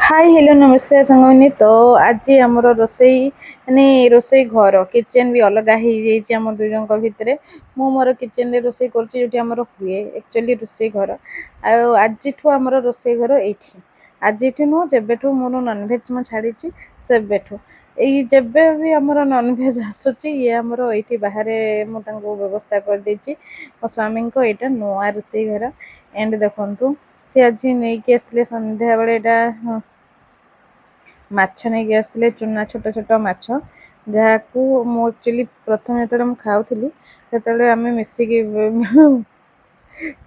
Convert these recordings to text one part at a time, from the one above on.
Hi hello नमस्कार संगमनी। तो आज आमर रोसई माने रोसई घर किचन भी अलग हो आम दुई जन भितर मु मोर किचन रे रोसई कर हुए एक्चुअली रोसई घर आज आमर रोसई घर ये आज नुह जब मोर नॉनवेज मु छाड़ी सेबेठू जेबे भी आमर नॉनवेज आसूची ये आमर ये बाहर मुझे व्यवस्था कर देछि मो स्वामी को यहाँ नुआ रोसई घर एंड देखु सी आज नहीं आसते सन्ध्या बेले माछ नहीं आसते चुना छोट छोट माछ जहाँ को मु एक्चुअली प्रथम जो खाऊली से आम मिसिकी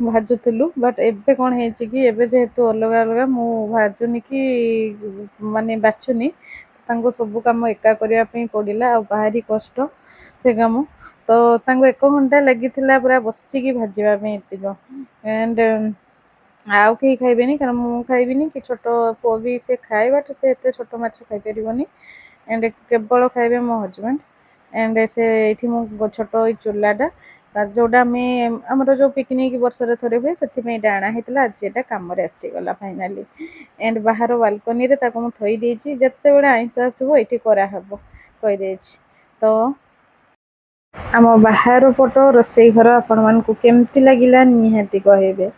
भाजुलु बट एबे कौन है कि एबे जेहेतु अलग अलग मु भाजुनी कि माने बाछुनी सब कम एका करने पड़ा आ बाहरी कष्ट से कम तो एक घंटा लगी पूरा बसिकी भाजवाई एंड आउ कहीं खाइबेनी कारण मु खाइबिनी कि छोट पुओ भी से खाए बट से एत छोट माछ खाई पारिबनी एंड केवल खाइबे मो हजबैंड एंड से ये छोट चूलाटा जोटा आमर जो पिकनिक वर्ष थे हुए से आना होता आज ये कम आसीगला फाइनाली एंड बाहर बालकनी मुझे थई जिते बड़े आईच आसब ये कराहब कहीदे तो आम बाहर पट रोसई घर आपण मानक केमती लगिला निहाती कहबे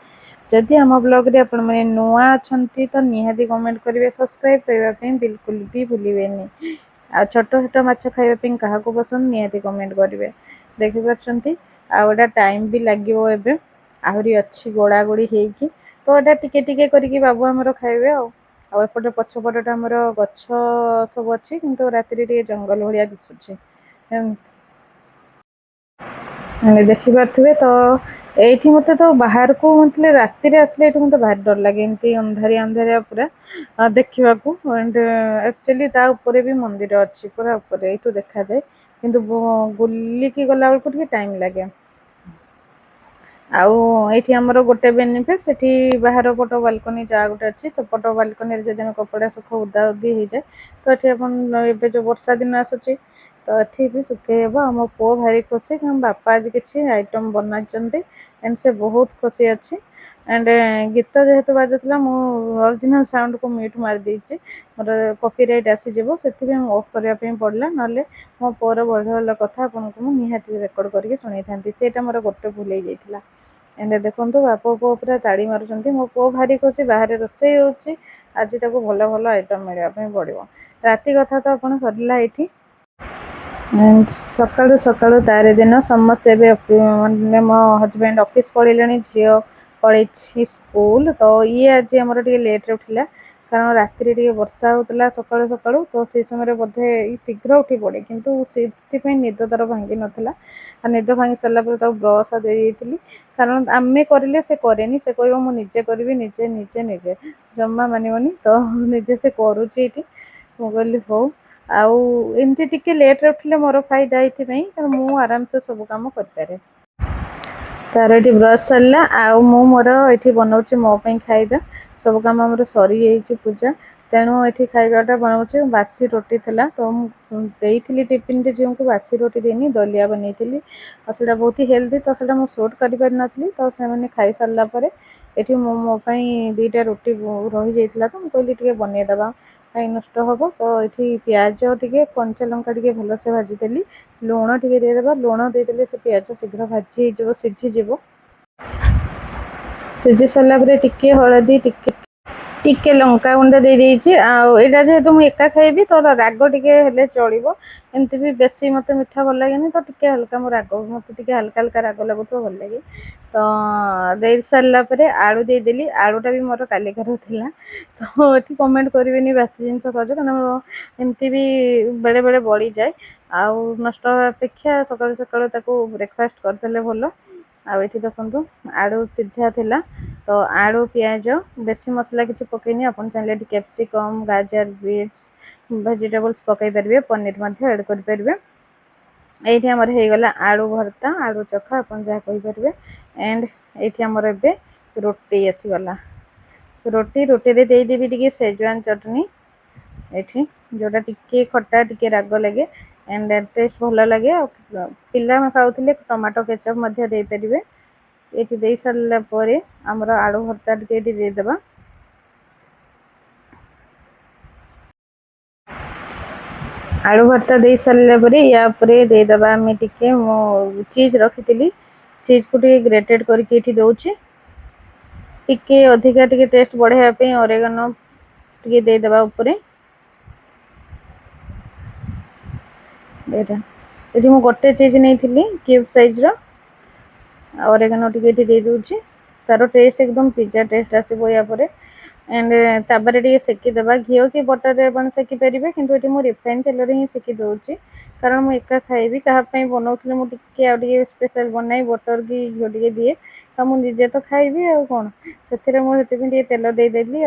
जदि आम ब्लॉग रे आपण माने नुआ अछंती तो निहाती कमेंट करेंगे सब्सक्राइब करने बिल्कुल भी भूलिएनि आ छोट छोट माछ खाइबा क्या पसंद निहाती कमेंट करेंगे देखिपे आटा टाइम भी लगे एबे आहरी अच्छी गोड़ा गोड़ी होगी तो एटा टिके टिके करके बाबू आमर खाइबे आउपटे पछपटा आमर गछ सब अच्छी किंतु राति टे जंगल भाया दिशुची देखी पारे तो ये मत तो बाहर को मतलब राति आसले मत भारी डर लगे एमती अंधारिया अंधारिया पूरा देखा एंड एक्चुअली ताऊपर भी मंदिर अच्छी पूरा ऊपर यू देखा जाए किंतु बुलिकी गला बेलू टाइम लगे आउठी आमर गोटे बेनिफिट से बाहर पट बालकनी जहाँ गोटे अच्छी सेपट बालकनी जब कपड़ा सुख उदा उदी हो जाए तो ये जो वर्षा दिन आसूची तो ये भी सुखेब आम पुओ भारी खुशी कारण बापा आज किसी आइटम बना एंड से बहुत खुशी अच्छी एंड गीत जेहेतु बाजुला ओरिजिनल साउंड को म्यूट मार देछि मोर कॉपीराइट आसीज से ऑफ करने पड़ा ना मो पुअर बढ़िया भल कथा आपको निहाती रेकर्ड करके शुणी था से मोर गोटे भूल ही जाता एंड देखो बापा पुओ पूरा ताड़ी मार्च मो पुओ भारी खुशी बाहर रोसई होची आज ताको भल भल आइटम मिलवाई पड़ो राति कथा तो आप सरला ये सकाळु सकाळु तार दिन समस्ते माने मो हजबैंड ऑफिस पड़े झील पड़े स्कूल तो ये आज आमर टे लेट्रे उठिला कारण राति टे वर्षा होता सकाळु सकाळु तो से समय बोधे शीघ्र उठी पड़े किंतु से निद तार भांगी नाला निद भांगी सारापर ब्रश देती कारण आम करें से कैनि से कह मुझे करी निजे निजे निजे जमा मानवनी तो निजे से करुच्ची मुझे हूँ आउ एमती टिके लेट रे उठिले मोर फायदा ये कारण मु आराम से सब काम कर तार ये ब्रश सरला आउ मु मोर ये बनाऊँ मोपाई खाइबा सब कम आम सरी जाइए पूजा तेणु ये खाइबाटा बनाऊँ बासी रोटी थी तो मुझे टिफिन झील को बासी रोटी देनी दलिया बनई और बहुत ही हेल्दी तो मुझे सुट कर पारि नी तो से खाई सारापर ये मोपाई दुईटा रोटी रही जाता तो मुझे कहली बनईदे कहीं नष्ट हम तो ये प्याज टे कंचा लंका टे भलसे भाजीदेली लुण टे देदेबा लुण देदेले से प्याज शीघ्र भाजी सीझीज सीझी सारापर टिके हलदी टिके लंका गुंड दे देइछि आटा जेहेतु मुझे एका खाइबी तो राग टे चलो एमती भी बेसी मत मीठा भल लगे तो टे हल्का मो राग मत हल्का हल्का राग लगुव भल लगे तो दे सारापर आलू देदेली आलूटा भी मोर कालिकार था तो ये कमेंट करेंगे बासी जिन कर एमती भी बेले बेले बड़ी जाए आउ नष्ट अपेक्षा सकाल सकाल ब्रेकफास्ट करदे भल आउ ये देखो आलू सीझा थिला तो आलू पियाज बेसी मसला किसी पकईनी आप चाहिए कैप्सिकम गाजर बीट्स वेजिटेबल्स पकई पारे पनीर ऐड करेंगे ये आमर होगला आलू भर्ता आलू चखा आप जहाँ कहींपारे एंड ये आमर ए रोटी आसीगला रोटी रोटी रे देदेवी टी सेजवान चटनी ये जोटा टिके खट्टा टिके राग लगे एंड टेस्ट भल लगे पिला खाऊे टमाटो केचप दे पारे ये दे सारापर आमर आलू भर्ता टे देदेबा आलू भर्ता दे सारा पर या देदेबा आम टे मो चीज रखी चीज को टे ग्रेटेड करके दौचे टिके अधिका टिके टेस्ट बढ़ाई ऑरिगेनो टिके देदेबा ऊपर ये मु गोटे चीज नहीं क्यूब साइज ऑरिगेनो टिके दे दूची तार टेस्ट एकदम पिज्जा टेस्ट आसो या पर एंड तापर टे सेकीदेबा घी कि बटर सेकी पारे कि रिफाइन तेल ही सेकी दूसरी कारण मुझे एका खाइबी क्या बनाऊली मुझे स्पेशल बनाई बटर कि घी टे दिए मुझे तो खाइबी आ कौन से मुझे तेल देदेली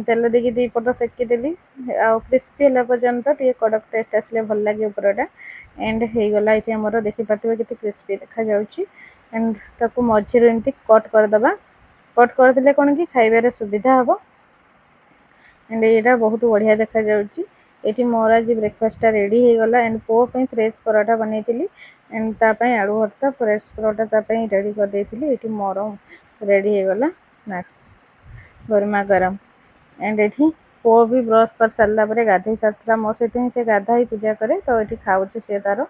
तेल देकी दी पट सेकीदेली आ क्रिस्पी है पर्यंत टे कड़क टेस्ट आसले भल लगे उपरटा एंड हो गला ये आमर देखिपे के क्रिस्पी देखा जाऊँगी एंड ताको मझीर एमती कट करदे कट करदे कौन कि खाइबार सुविधा हम एंड यहाँ बहुत बढ़िया देखा ये मोर आज ब्रेकफास्ट रेडी हो गला एंड पुओ फ्रेश पराठा बनई एंड तापाई आलू भर्ता फ्रेश पराठा तापाई रेडी कर देती ये मोर रेडी हो गला स्नैक्स गरमा गरम एंड ये पुओ भी ब्रश कर सारा गाधे सारा मो सहित ही से गाधा ही पूजा करे तो ये खाऊे सी तार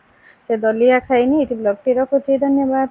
से दलिया खाइनी ये ब्लॉग टी रखुच्छी धन्यवाद।